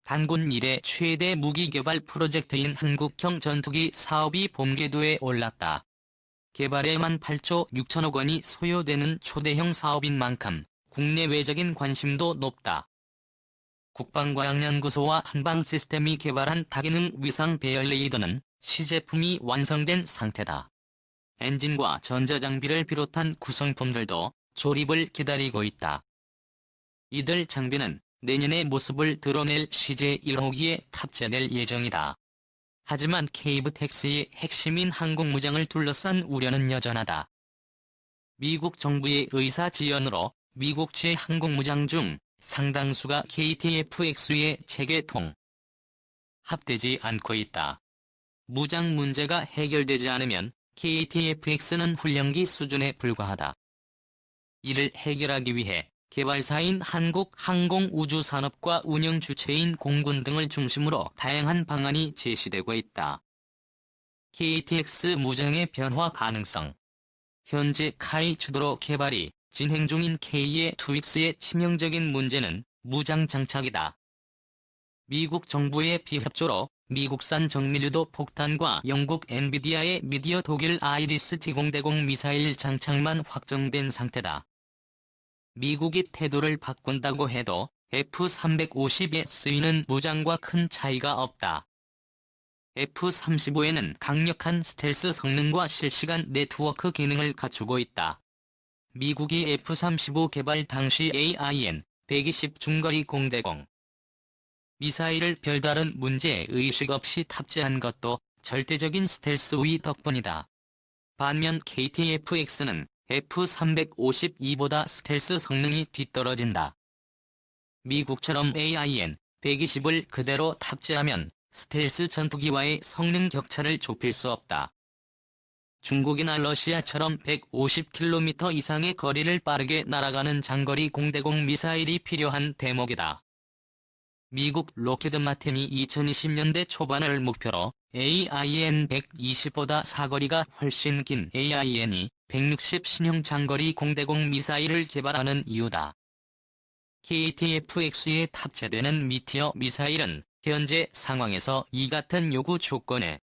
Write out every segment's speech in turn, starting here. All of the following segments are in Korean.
단군 이래 최대 무기 개발 프로젝트인 한국형 전투기 사업이 본궤도에 올랐다. 개발에만 8조 6천억 원이 소요되는 초대형 사업인 만큼 국내외적인 관심도 높다. 국방과학연구소와 한방시스템이 개발한 다기능 위상 배열 레이더는 시제품이 완성된 상태다. 엔진과 전자장비를 비롯한 구성품들도 조립을 기다리고 있다. 이들 장비는 내년에 모습을 드러낼 CJ-1호기에 탑재될 예정이다. 하지만 케이브텍스의 핵심인 항공무장을 둘러싼 우려는 여전하다. 미국 정부의 의사 지연으로 미국제 항공무장 중 상당수가 KTF-X의 체계 합되지 않고 있다. 무장 문제가 해결되지 않으면 KTF-X는 훈련기 수준에 불과하다. 이를 해결하기 위해 개발사인 한국항공우주산업과 운영 주체인 공군 등을 중심으로 다양한 방안이 제시되고 있다. KTX 무장의 변화 가능성. 현재 카이 주도로 개발이 진행 중인 K의 투익스의 치명적인 문제는 무장 장착이다. 미국 정부의 비협조로 미국산 정밀유도 폭탄과 영국 엔비디아의 미디어 독일 아이리스 T0대공 미사일 장착만 확정된 상태다. 미국이 태도를 바꾼다고 해도 F-350에 쓰이는 무장과 큰 차이가 없다. F-35에는 강력한 스텔스 성능과 실시간 네트워크 기능을 갖추고 있다. 미국이 F-35 개발 당시 AIN-120 중거리 공대공 미사일을 별다른 문제의식 없이 탑재한 것도 절대적인 스텔스 우위 덕분이다. 반면 KTF-X는 F-352보다 스텔스 성능이 뒤떨어진다. 미국처럼 AIN-120을 그대로 탑재하면 스텔스 전투기와의 성능 격차를 좁힐 수 없다. 중국이나 러시아처럼 150km 이상의 거리를 빠르게 날아가는 장거리 공대공 미사일이 필요한 대목이다. 미국 록히드 마틴이 2020년대 초반을 목표로 AIN-120보다 사거리가 훨씬 긴 AIN-160 신형 장거리 공대공 미사일을 개발하는 이유다. KTF-X에 탑재되는 미티어 미사일은 현재 상황에서 이 같은 요구 조건에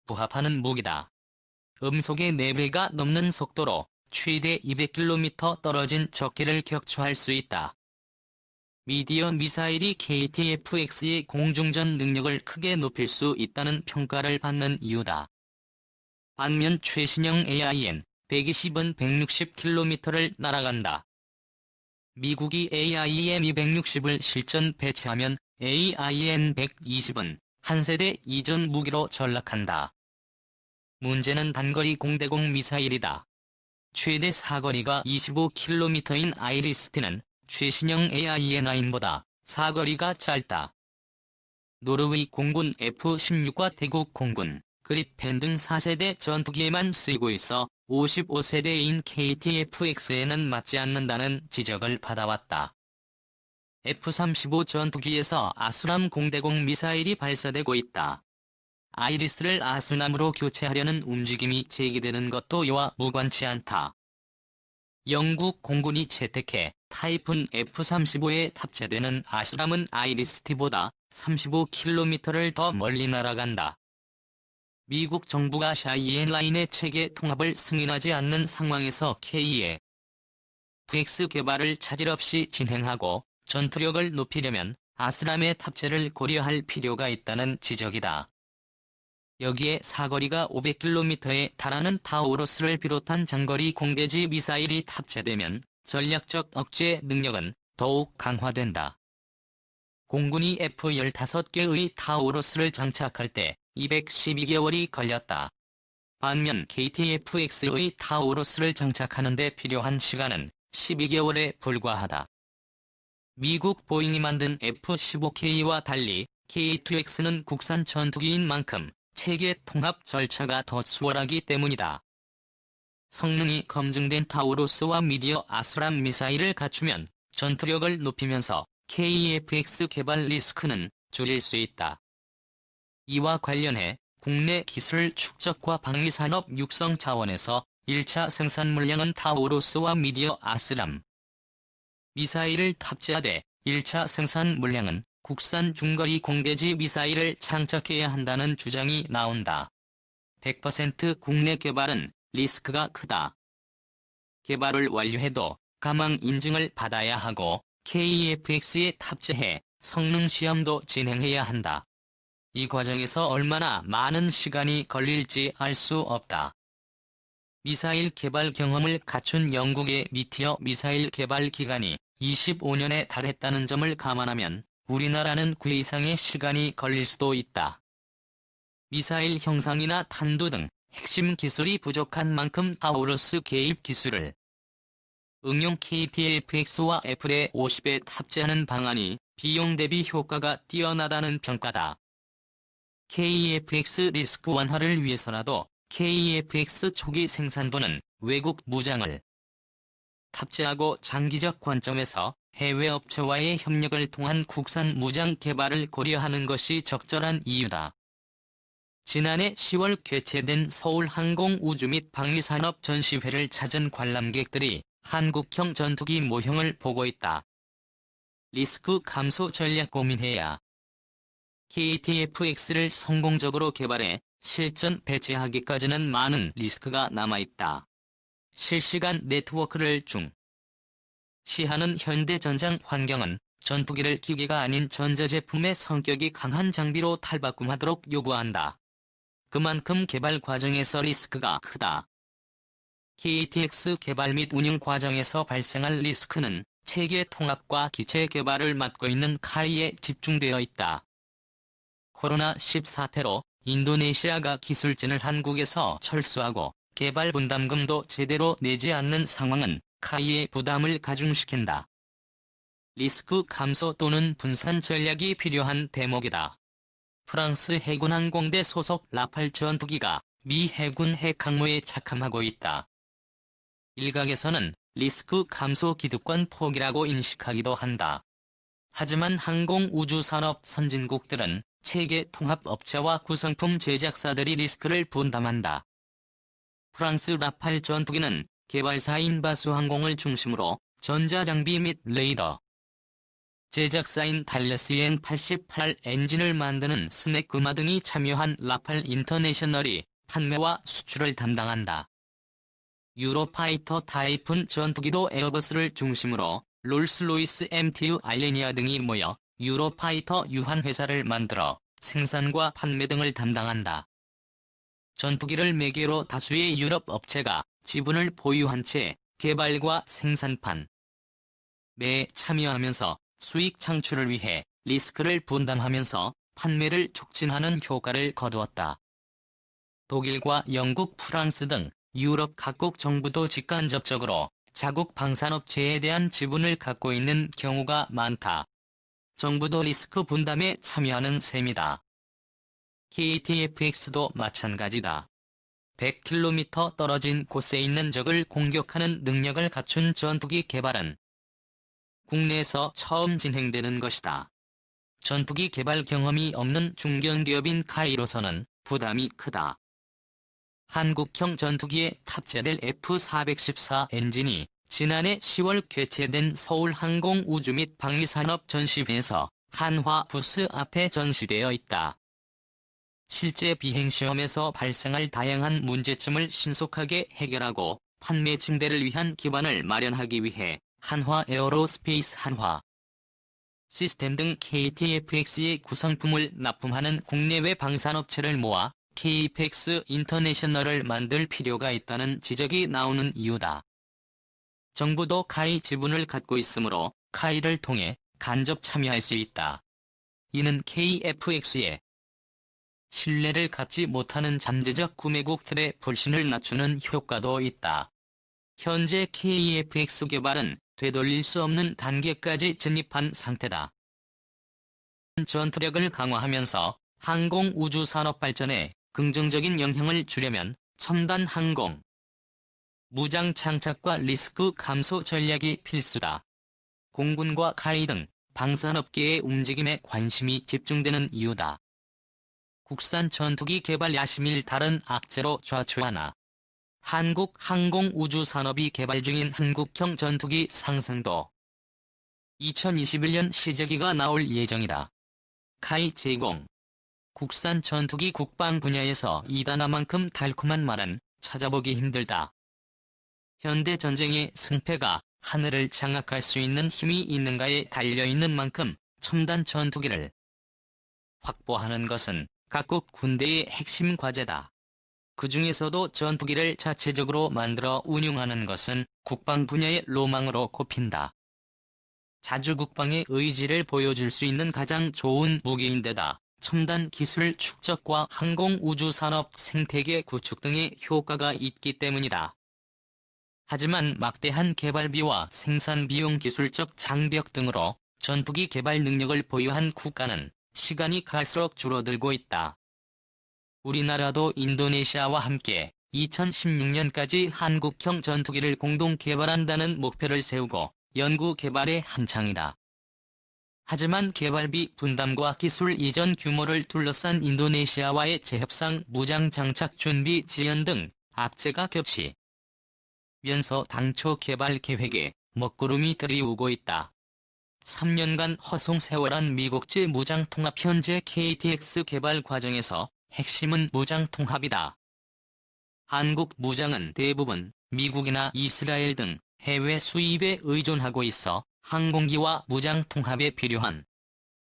부합하는 무기다. 음속의 4배가 넘는 속도로 최대 200km 떨어진 적기를 격추할 수 있다. 미디어 미사일이 KTF-X의 공중전 능력을 크게 높일 수 있다는 평가를 받는 이유다. 반면 최신형 AIN-120은 160km를 날아간다. 미국이 AIM-260을 실전 배치하면 AIN-120은 한 세대 이전 무기로 전락한다. 문제는 단거리 공대공 미사일이다. 최대 사거리가 25km인 아이리스-T는 최신형 AIN-9보다 사거리가 짧다. 노르웨이 공군 F-16과 태국 공군, 그리펜 등 4세대 전투기에만 쓰이고 있어 55세대인 KTF-X에는 맞지 않는다는 지적을 받아왔다. F-35 전투기에서 아수람 공대공 미사일이 발사되고 있다. 아이리스를 아수남으로 교체하려는 움직임이 제기되는 것도 이와 무관치 않다. 영국 공군이 채택해 타이푼 F-35에 탑재되는 아수람은 아이리스-T보다 35km를 더 멀리 날아간다. 미국 정부가 샤이엔라인의 체계 통합을 승인하지 않는 상황에서 K의 FX 개발을 차질 없이 진행하고 전투력을 높이려면 아스람의 탑재를 고려할 필요가 있다는 지적이다. 여기에 사거리가 500km에 달하는 타우루스를 비롯한 장거리 공대지 미사일이 탑재되면 전략적 억제 능력은 더욱 강화된다. 공군이 F-15개의 타우루스를 장착할 때 212개월이 걸렸다. 반면 KTF-X의 타우루스를 장착하는 데 필요한 시간은 12개월에 불과하다. 미국 보잉이 만든 F-15K와 달리 K2X는 국산 전투기인 만큼 체계 통합 절차가 더 수월하기 때문이다. 성능이 검증된 타우루스와 미디어 아수람 미사일을 갖추면 전투력을 높이면서 KF-X 개발 리스크는 줄일 수 있다. 이와 관련해 국내 기술 축적과 방위산업 육성 차원에서 1차 생산 물량은 타우루스와 미디어 아스람 미사일을 탑재하되 1차 생산 물량은 국산 중거리 공대지 미사일을 장착해야 한다는 주장이 나온다. 100% 국내 개발은 리스크가 크다. 개발을 완료해도 가망 인증을 받아야 하고 KF-X에 탑재해 성능 시험도 진행해야 한다. 이 과정에서 얼마나 많은 시간이 걸릴지 알 수 없다. 미사일 개발 경험을 갖춘 영국의 미티어 미사일 개발 기간이 25년에 달했다는 점을 감안하면 우리나라는 그 이상의 시간이 걸릴 수도 있다. 미사일 형상이나 탄두 등 핵심 기술이 부족한 만큼 타우루스 개입 기술을 응용 KTF-X와 애플의 50에 탑재하는 방안이 비용 대비 효과가 뛰어나다는 평가다. KF-X 리스크 완화를 위해서라도 KF-X 초기 생산부는 외국 무장을 탑재하고 장기적 관점에서 해외 업체와의 협력을 통한 국산 무장 개발을 고려하는 것이 적절한 이유다. 지난해 10월 개최된 서울항공우주 및 방위산업 전시회를 찾은 관람객들이 한국형 전투기 모형을 보고 있다. 리스크 감소 전략 고민해야. KTF-X를 성공적으로 개발해 실전 배치하기까지는 많은 리스크가 남아있다. 실시간 네트워크를 시하는 현대전장 환경은 전투기를 기계가 아닌 전자제품의 성격이 강한 장비로 탈바꿈하도록 요구한다. 그만큼 개발 과정에서 리스크가 크다. KTX 개발 및 운영 과정에서 발생할 리스크는 체계 통합과 기체 개발을 맡고 있는 카이에 집중되어 있다. 코로나10 사태로 인도네시아가 기술진을 한국에서 철수하고 개발 분담금도 제대로 내지 않는 상황은 카이의 부담을 가중시킨다. 리스크 감소 또는 분산 전략이 필요한 대목이다. 프랑스 해군 항공대 소속 라팔 전투기가 미 해군 핵항모에 착함하고 있다. 일각에서는 리스크 감소 기득권 포기라고 인식하기도 한다. 하지만 항공우주산업 선진국들은 체계 통합 업체와 구성품 제작사들이 리스크를 분담한다. 프랑스 라팔 전투기는 개발사인 바수항공을 중심으로 전자장비 및 레이더 제작사인 달레스 EN88 엔진을 만드는 스네크마 등이 참여한 라팔 인터내셔널이 판매와 수출을 담당한다. 유로파이터 타이푼 전투기도 에어버스를 중심으로 롤스로이스 MTU 알레니아 등이 모여 유로파이터 유한회사를 만들어 생산과 판매 등을 담당한다. 전투기를 매개로 다수의 유럽 업체가 지분을 보유한 채 개발과 생산판 매에 참여하면서 수익 창출을 위해 리스크를 분담하면서 판매를 촉진하는 효과를 거두었다. 독일과 영국, 프랑스 등 유럽 각국 정부도 직간접적으로 자국 방산업체에 대한 지분을 갖고 있는 경우가 많다. 정부도 리스크 분담에 참여하는 셈이다. KTF-X도 마찬가지다. 100km 떨어진 곳에 있는 적을 공격하는 능력을 갖춘 전투기 개발은 국내에서 처음 진행되는 것이다. 전투기 개발 경험이 없는 중견기업인 카이로서는 부담이 크다. 한국형 전투기에 탑재될 F-414 엔진이 지난해 10월 개최된 서울항공우주 및 방위산업 전시회에서 한화 부스 앞에 전시되어 있다. 실제 비행시험에서 발생할 다양한 문제점을 신속하게 해결하고 판매 증대를 위한 기반을 마련하기 위해 한화 에어로스페이스 한화 시스템 등 KTF-X의 구성품을 납품하는 국내외 방산업체를 모아 KF-X 인터내셔널을 만들 필요가 있다는 지적이 나오는 이유다. 정부도 카이 지분을 갖고 있으므로 카이를 통해 간접 참여할 수 있다. 이는 KF-X에 신뢰를 갖지 못하는 잠재적 구매국들의 불신을 낮추는 효과도 있다. 현재 KF-X 개발은 되돌릴 수 없는 단계까지 진입한 상태다. 전투력을 강화하면서 항공우주 산업 발전에 긍정적인 영향을 주려면 첨단 항공 무장 장착과 리스크 감소 전략이 필수다. 공군과 카이 등 방산업계의 움직임에 관심이 집중되는 이유다. 국산 전투기 개발 야심일 다른 악재로 좌초하나. 한국 항공우주 산업이 개발 중인 한국형 전투기 상승도 2021년 시제기가 나올 예정이다. 카이 제공. 국산 전투기 국방 분야에서 이다나만큼 달콤한 말은 찾아보기 힘들다. 현대 전쟁의 승패가 하늘을 장악할 수 있는 힘이 있는가에 달려있는 만큼 첨단 전투기를 확보하는 것은 각국 군대의 핵심 과제다. 그 중에서도 전투기를 자체적으로 만들어 운용하는 것은 국방 분야의 로망으로 꼽힌다. 자주 국방의 의지를 보여줄 수 있는 가장 좋은 무기인데다 첨단 기술 축적과 항공우주산업 생태계 구축 등의 효과가 있기 때문이다. 하지만 막대한 개발비와 생산비용 기술적 장벽 등으로 전투기 개발 능력을 보유한 국가는 시간이 갈수록 줄어들고 있다. 우리나라도 인도네시아와 함께 2016년까지 한국형 전투기를 공동 개발한다는 목표를 세우고 연구 개발에 한창이다. 하지만 개발비 분담과 기술 이전 규모를 둘러싼 인도네시아와의 재협상 무장 장착 준비 지연 등 악재가 겹치면서 당초 개발 계획에 먹구름이 들이우고 있다. 3년간 허송세월한 미국제 무장통합. 현재 KTX 개발 과정에서 핵심은 무장통합이다. 한국 무장은 대부분 미국이나 이스라엘 등 해외 수입에 의존하고 있어 항공기와 무장통합에 필요한